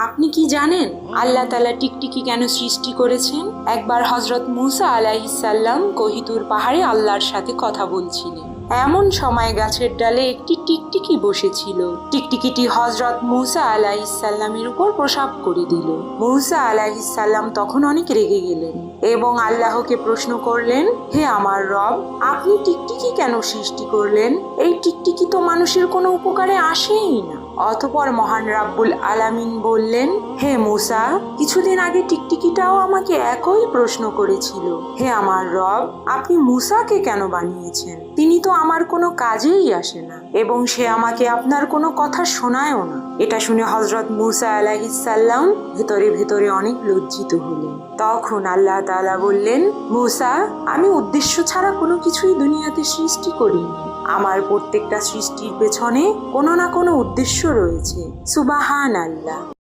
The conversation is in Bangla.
আপনি কি জানেন আল্লাহ তাআলা টিকটিকি কেন সৃষ্টি করেছেন? একবার হযরত মুসা আলাইহিস সালাম কোহিতুর পাহাড়ে আল্লাহর সাথে কথা বলছিলেন। এমন সময় গাছের ডালে একটি টিকটিকি বসেছিল। টিকটিকিটি হযরত মুসা আলাইহিস সালামের উপর প্রসাব করে দিল। মুসা আলাইহিস সালাম তখন অনেক রেগে গেলেন এবং আল্লাহকে প্রশ্ন করলেন, হে আমার রব, আপনি টিকটিকি কেন সৃষ্টি করলেন? এই টিকটিকি তো মানুষের কোনো উপকারে আসেই না। অতঃপর মহান রাব্বুল আলামিন বললেন, হে মুসা, কিছুদিন আগে টিকটিকিটাও আমাকে একই প্রশ্ন করেছিল। হে আমার রব, আপনি মুসাকে কেন বানিয়েছেন? তিনি তো আমার কোনো কাজেই আসে না এবং সে আমাকে আপনার কোনো কথা শোনায়ও না। এটা শুনে হযরত মুসা আলাইহিস সালাম ভেতরে ভেতরে অনেক লজ্জিত হলেন। তখন আল্লাহ তাআলা বললেন, মুসা, আমি উদ্দেশ্য ছাড়া কোনো কিছুই দুনিয়াতে সৃষ্টি করিনি। আমার প্রত্যেকটা সৃষ্টির পেছনে কোনো না কোনো উদ্দেশ্য রয়েছে। সুবহানাল্লাহ।